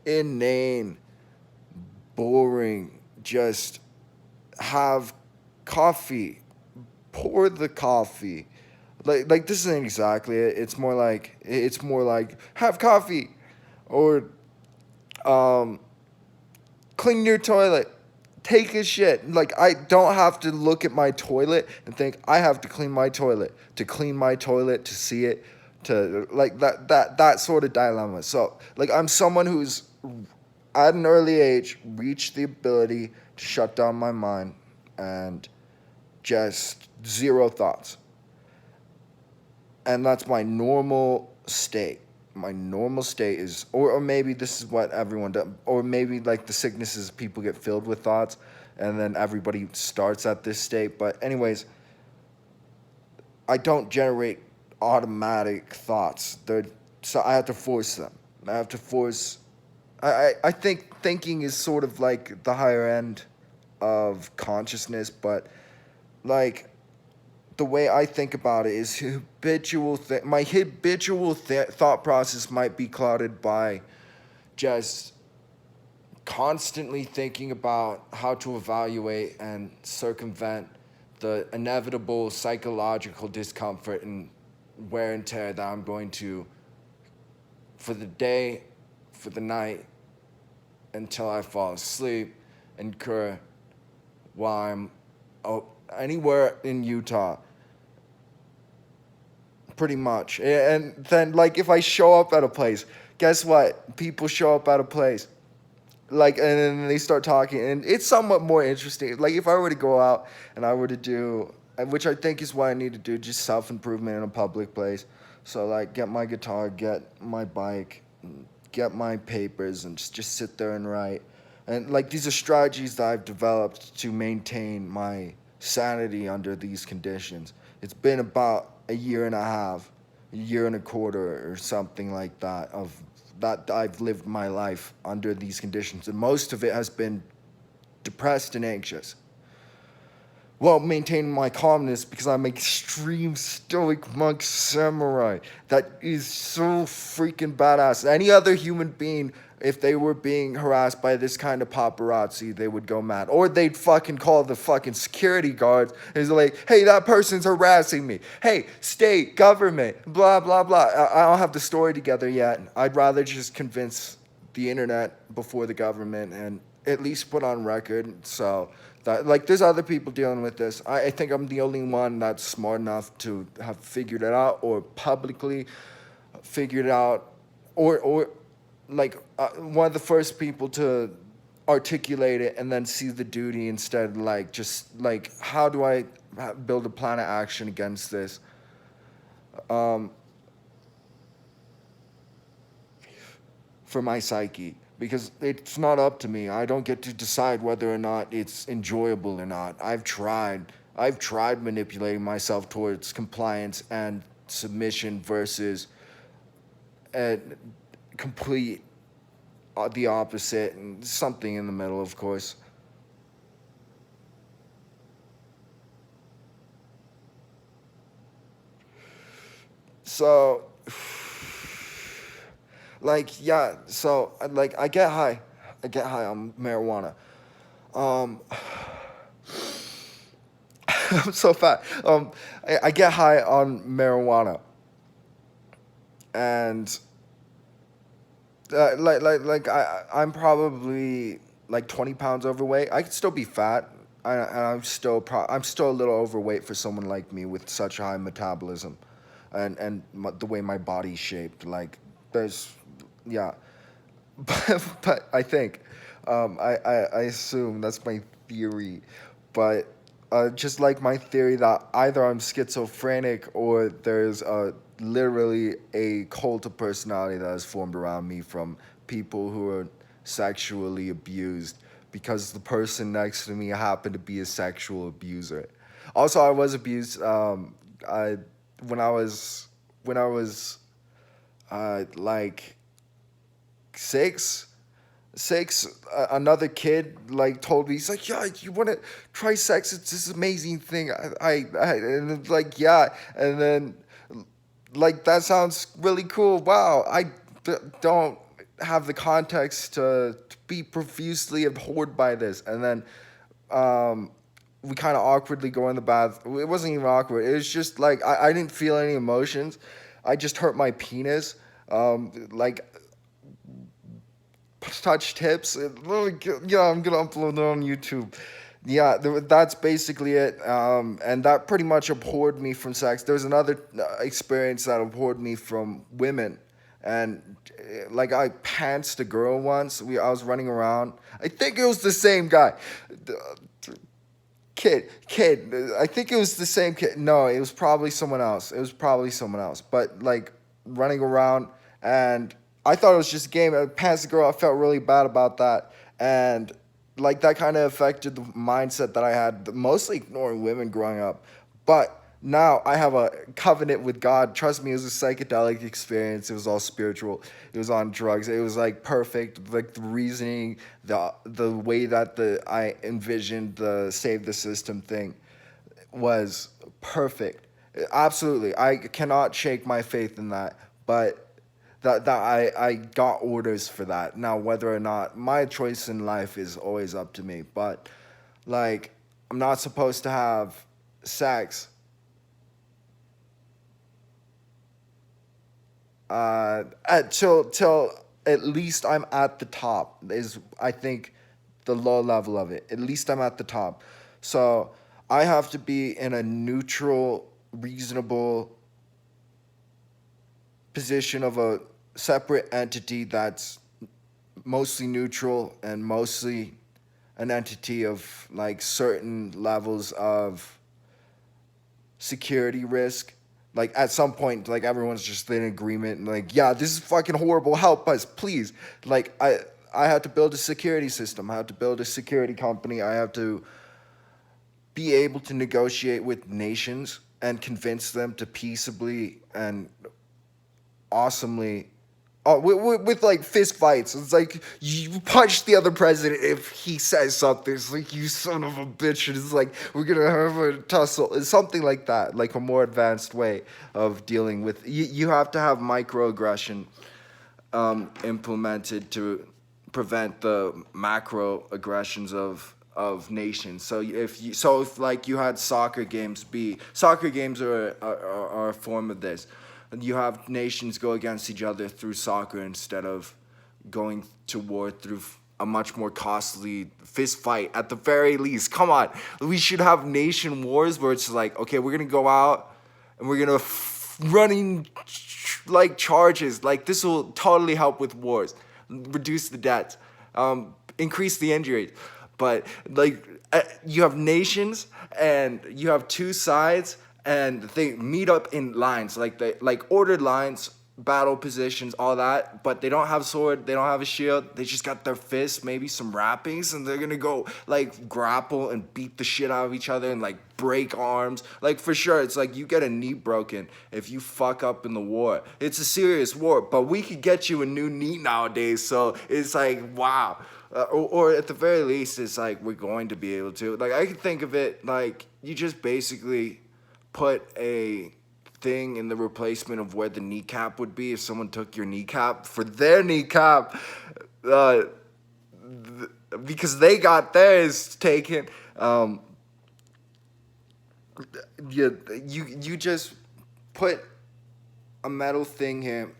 inane, boring, just have coffee, pour the coffee. Like this isn't exactly it. It's more like have coffee, or um, clean your toilet, take a shit. Like I don't have to look at my toilet and think I have to clean my toilet to see it, to like that sort of dilemma. So like I'm someone who's at an early age reached the ability to shut down my mind and just zero thoughts. And that's my normal state. My normal state is, or maybe this is what everyone does, or maybe like the sicknesses, people get filled with thoughts and then everybody starts at this state. But, anyways, I don't generate automatic thoughts. So I have to force them. I have to force. I think thinking is sort of like the higher end of consciousness, but like the way I think about it is my habitual thought process might be clouded by just constantly thinking about how to evaluate and circumvent the inevitable psychological discomfort and wear and tear that I'm going to, for the day, for the night, until I fall asleep, incur while I'm anywhere in Utah, pretty much. And then, like, if I show up at a place, guess what? People show up at a place, like, and then they start talking, and it's somewhat more interesting. Like, if I were to go out and I were to do, which I think is what I need to do, just self improvement in a public place. So, like, get my guitar, get my bike, get my papers, and just sit there and write. And like, these are strategies that I've developed to maintain my sanity under these conditions. It's been about a year and a half, a year and a quarter, or something like that, of that I've lived my life under these conditions, and most of it has been depressed and anxious. Well, maintaining my calmness because I'm an extreme stoic monk samurai that is so freaking badass. Any other human being, if they were being harassed by this kind of paparazzi, they would go mad. Or they'd fucking call the fucking security guards. It's like, hey, that person's harassing me. Hey, state, government, blah, blah, blah. I don't have the story together yet. I'd rather just convince the internet before the government and at least put on record. So that, like, there's other people dealing with this. I think I'm the only one that's smart enough to have figured it out, or publicly figured it out, or like one of the first people to articulate it and then see the duty instead. Like, just like, how do I build a plan of action against this? Um, for my psyche, because it's not up to me. I don't get to decide whether or not it's enjoyable or not. I've tried manipulating myself towards compliance and submission versus uh, complete the opposite, and something in the middle, of course. So, like, yeah, so like I get high on marijuana. um I'm so fat. I get high on marijuana, and I'm probably like 20 pounds overweight. I could still be fat. I'm still a little overweight for someone like me with such high metabolism, and the way my body's shaped. Like, there's, yeah. But I think, I assume that's my theory, but just like my theory that either I'm schizophrenic or there's literally a cult of personality that has formed around me from people who are sexually abused because the person next to me happened to be a sexual abuser. Also, I was abused. I when I was when I was like six six, another kid like told me, he's like, yeah, you want to try sex, it's this amazing thing. And it's like, yeah. And then, like, that sounds really cool. Wow, don't have the context to be profusely abhorred by this, and then we kind of awkwardly go in the bath. It wasn't even awkward. It was just like I didn't feel any emotions. I just hurt my penis. Like touch tips. Yeah, I'm gonna upload it on YouTube. Yeah, that's basically it. And that pretty much abhorred me from sex. There's another experience that abhorred me from women, and like I pantsed a girl once. I was running around. I think it was the same guy. Kid. I think it was the same kid. No, it was probably someone else. It was probably someone else. But like running around, and I thought it was just a game. I passed the girl. I felt really bad about that, and like that kind of affected the mindset that I had, mostly ignoring women growing up. But now I have a covenant with God. Trust me, it was a psychedelic experience. It was all spiritual. It was on drugs. It was like perfect. Like the reasoning, the way that I envisioned the save the system thing was perfect. Absolutely, I cannot shake my faith in that. But I got orders for that. Now whether or not my choice in life is always up to me. But like I'm not supposed to have sex till at least I'm at the top is I think the low level of it. At least I'm at the top. So I have to be in a neutral, reasonable position of a separate entity that's mostly neutral and mostly an entity of like certain levels of security risk. Like at some point, like everyone's just in agreement and like, yeah, this is fucking horrible. Help us, please. Like I have to build a security system. I have to build a security company. I have to be able to negotiate with nations and convince them to peaceably and awesomely with like fist fights. It's like you punch the other president if he says something. It's like you son of a bitch. And it's like we're gonna have a tussle. It's something like that, like a more advanced way of dealing with. You have to have microaggression implemented to prevent the macro aggressions of nations. So if like you had soccer games are a form of this. You have nations go against each other through soccer instead of going to war through a much more costly fist fight at the very least. Come on, we should have nation wars where it's like, okay, we're gonna go out and we're gonna running like charges. Like this will totally help with wars, reduce the debts, increase the injuries. But like you have nations and you have two sides and they meet up in lines, like ordered lines, battle positions, all that. But they don't have sword, they don't have a shield. They just got their fists, maybe some wrappings, and they're gonna go like grapple and beat the shit out of each other and like break arms. Like for sure, it's like you get a knee broken if you fuck up in the war. It's a serious war, but we could get you a new knee nowadays. So it's like wow. Or at the very least, it's like we're going to be able to. Like I can think of it like you just basically put a thing in the replacement of where the kneecap would be if someone took your kneecap for their kneecap, because they got theirs taken. You just put a metal thing here,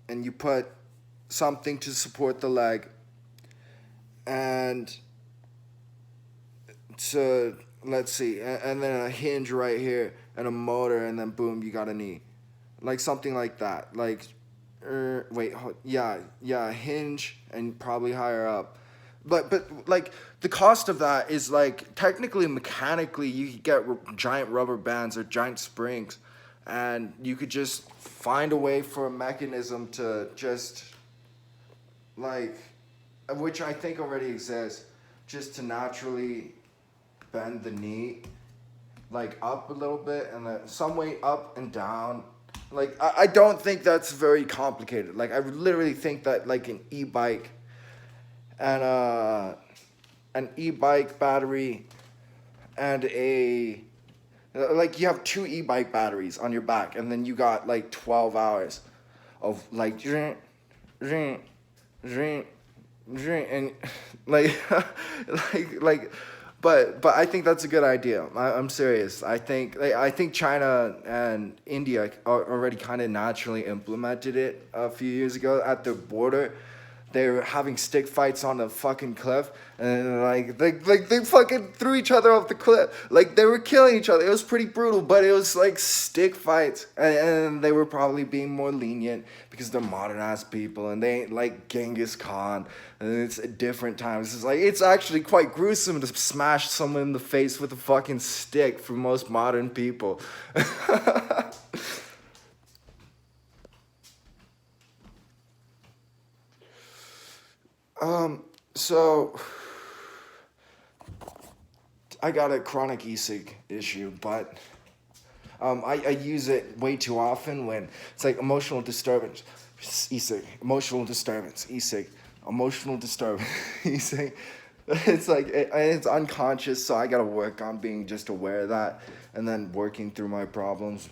and you put something to support the leg, and to let's see, and then a hinge right here and a motor, and then boom, you got a knee, like something like that. Like, yeah, a hinge and probably higher up, but like the cost of that is like technically mechanically you could get giant rubber bands or giant springs, and you could just find a way for a mechanism to just like, which I think already exists, just to naturally bend the knee like up a little bit and then some way up and down. Like I don't think that's very complicated. Like I literally think that like an e-bike and an e-bike battery and a like you have two e-bike batteries on your back and then you got like 12 hours of like drink, drink, and like, like, but I think that's a good idea. I'm serious. I think China and India already kind of naturally implemented it a few years ago at the border. They were having stick fights on the fucking cliff, and they fucking threw each other off the cliff. Like they were killing each other. It was pretty brutal, but it was like stick fights, and they were probably being more lenient because they're modern ass people, and they ain't like Genghis Khan, and it's a different times. It's like it's actually quite gruesome to smash someone in the face with a fucking stick for most modern people. So I got a chronic e-cig issue, but I use it way too often when it's like emotional disturbance, e-cig, emotional disturbance, e-cig, emotional disturbance, e-cig. It's like it's unconscious, so I gotta work on being just aware of that, and then working through my problems.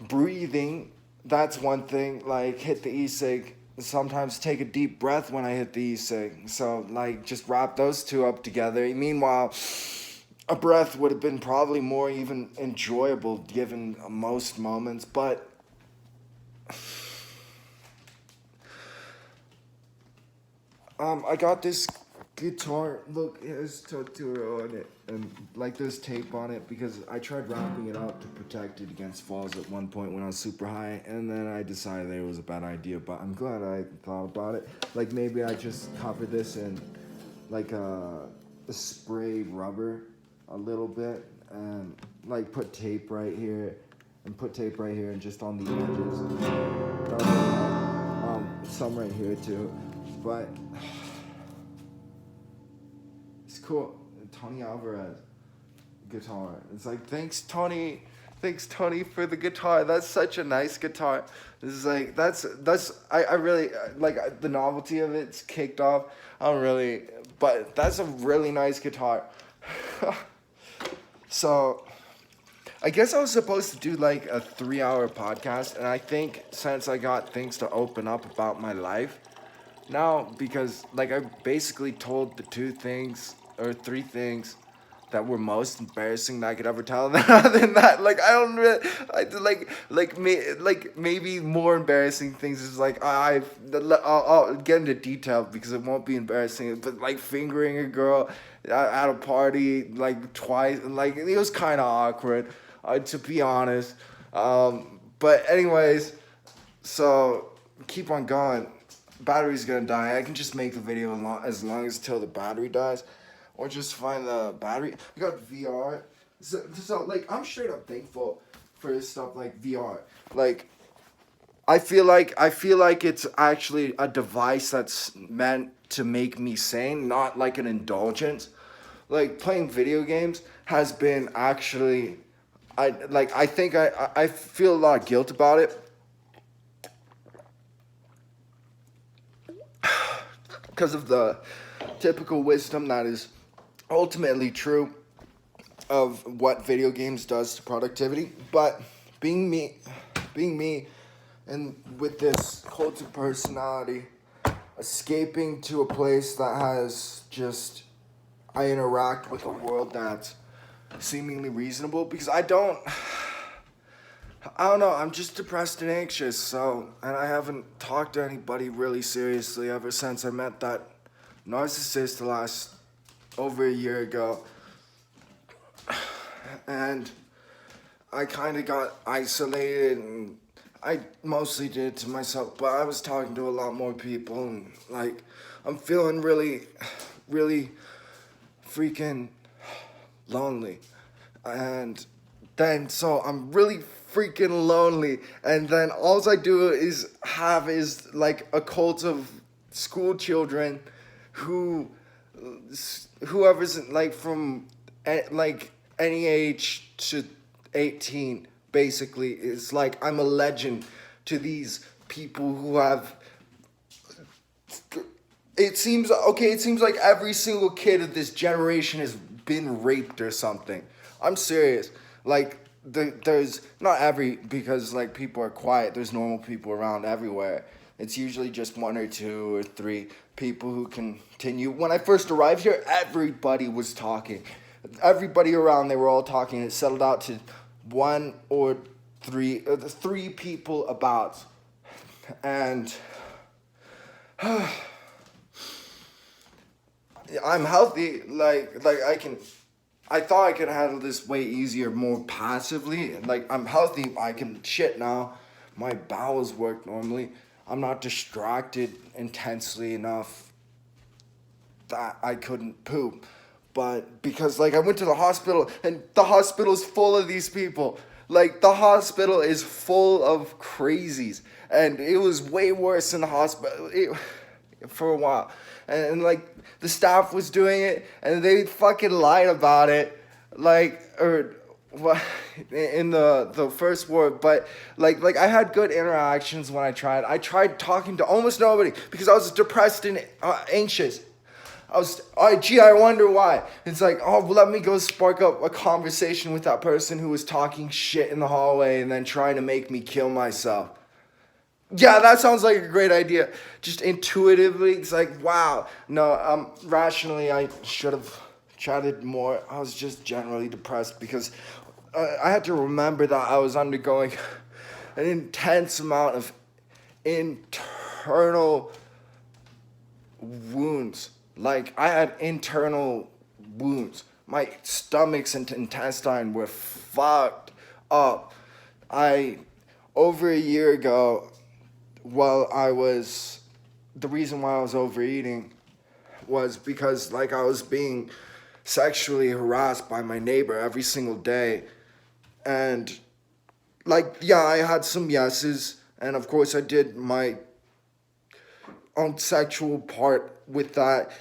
Breathing, that's one thing. Like hit the e-cig. Sometimes take a deep breath when I hit the e-cig. So like just wrap those two up together. Meanwhile, a breath would have been probably more even enjoyable given most moments, but I got this guitar. Look, it has Totoro on it, and like there's tape on it because I tried wrapping it up to protect it against falls at one point when I was super high, and then I decided it was a bad idea. But I'm glad I thought about it. Like maybe I just cover this in like a spray rubber a little bit, and like put tape right here, and put tape right here, and just on the edges. That would help. Some right here too, but. It's cool. Tony Alvarez guitar. It's like thanks Tony for the guitar. That's such a nice guitar. This is like that's I really like the novelty of it's kicked off. I don't really, but that's a really nice guitar. So I guess I was supposed to do like a 3 hour podcast, and I think since I got things to open up about my life, no, because like I basically told the two things or three things that were most embarrassing that I could ever tell. And other than that, like I don't really, like maybe more embarrassing things is like I'll get into detail because it won't be embarrassing. But like fingering a girl at a party like twice, like it was kind of awkward, to be honest. But anyways, so keep on going. Battery's gonna die. I can just make the video as long as till the battery dies, or just find the battery. I got VR, so like I'm straight up thankful for stuff like VR. Like I feel like it's actually a device that's meant to make me sane, not like an indulgence. Like playing video games has been actually, I think I feel a lot of guilt about it because of the typical wisdom that is ultimately true of what video games does to productivity. But being me, being me, and with this cult of personality, escaping to a place that has just I interact with a world that's seemingly reasonable because I don't know. I'm just depressed and anxious. So, and I haven't talked to anybody really seriously ever since I met that narcissist last over a year ago. And I kind of got isolated, and I mostly did it to myself, but I was talking to a lot more people, and like, I'm feeling really, really freaking lonely. And then so I'm really freaking lonely, and then all I do is like a cult of school children who whoever's like from like any age to 18 basically is like I'm a legend to these people who have it seems like every single kid of this generation has been raped or something. I'm serious. Like there's not every because like people are quiet. There's normal people around everywhere. It's usually just one or two or three people who continue. When I first arrived here, everybody was talking. Everybody around, they were all talking. It settled out to one or three people about. And I'm healthy. I thought I could handle this way easier, more passively. Like, I'm healthy. I can shit now. My bowels work normally. I'm not distracted intensely enough that I couldn't poop. But because, like, I went to the hospital, and the hospital's full of these people. Like, the hospital is full of crazies. And it was way worse in the hospital for a while. And like, the staff was doing it, and they fucking lied about it. Like, or what, in the first ward. But like I had good interactions when I tried. I tried talking to almost nobody because I was depressed and anxious. I wonder why. It's like, oh, well, let me go spark up a conversation with that person who was talking shit in the hallway and then trying to make me kill myself. Yeah, that sounds like a great idea. Just intuitively, it's like, wow. No, rationally, I should have chatted more. I was just generally depressed because I had to remember that I was undergoing an intense amount of internal wounds. Like, I had internal wounds. My stomachs and intestine were fucked up. Over a year ago, the reason why I was overeating was because, like, I was being sexually harassed by my neighbor every single day. And, like, yeah, I had some yeses, and of course I did my own sexual part with that.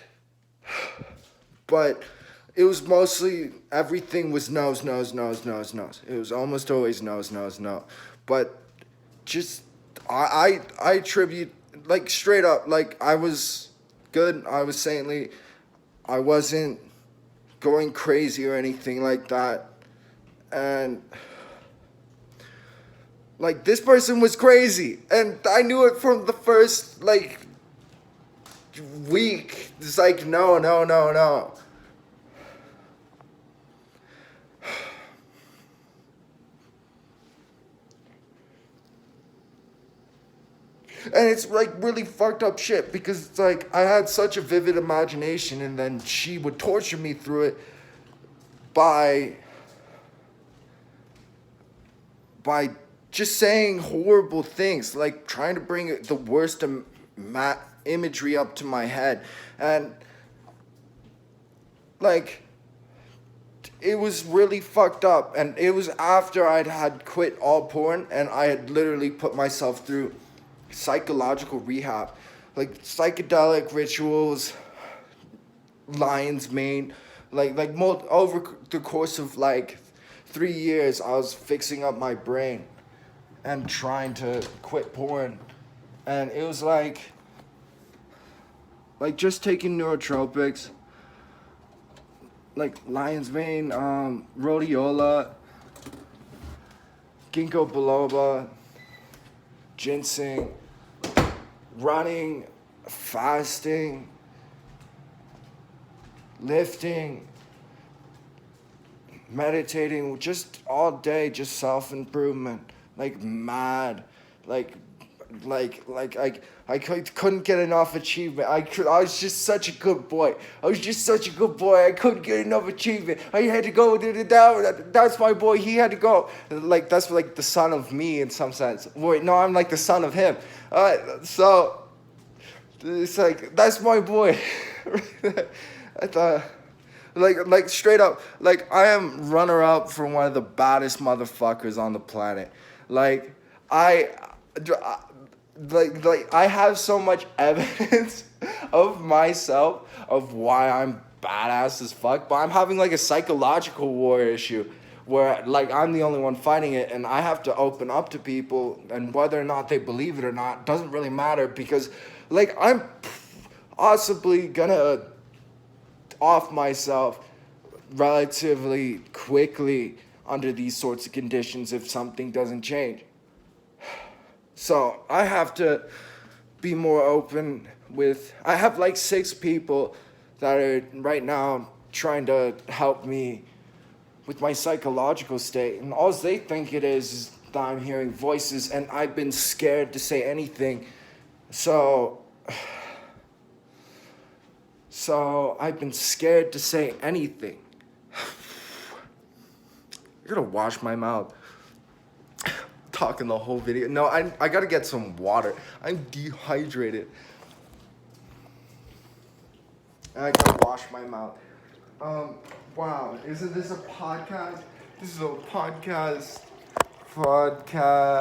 But it was mostly, everything was no's. It was almost always no's. But just, I attribute, like, straight up, like, I was good, I was saintly, I wasn't going crazy or anything like that. And, like, this person was crazy, and I knew it from the first, like, week. It's like, no. And it's like really fucked up shit because it's like I had such a vivid imagination, and then she would torture me through it by just saying horrible things, like trying to bring the worst imagery up to my head. And like, it was really fucked up. And it was after I'd had quit all porn, and I had literally put myself through psychological rehab, like psychedelic rituals, lion's mane, over the course of like 3 years, I was fixing up my brain and trying to quit porn. And it was like just taking neurotropics, like lion's mane, rhodiola, ginkgo biloba, ginseng, running, fasting, lifting, meditating, just all day, just self-improvement, like mad, I couldn't get enough achievement. I was just such a good boy. I couldn't get enough achievement. I had to go do that. That's my boy. He had to go. Like, that's like the son of me in some sense. Wait, no, I'm like the son of him. So it's like, that's my boy. I thought, like straight up, like, I am runner up for one of the baddest motherfuckers on the planet. Like, I have so much evidence of myself of why I'm badass as fuck, but I'm having like a psychological war issue where like I'm the only one fighting it, and I have to open up to people, and whether or not they believe it or not doesn't really matter, because like I'm possibly gonna off myself relatively quickly under these sorts of conditions if something doesn't change. So I have to be more open with. I have like 6 people that are right now trying to help me with my psychological state, and all they think it is that I'm hearing voices, and I've been scared to say anything. So, so I've been scared to say anything. I gotta wash my mouth. Talking the whole video. No, I gotta get some water. I'm dehydrated. I gotta wash my mouth. Wow, isn't this a podcast? This is a podcast. Podcast.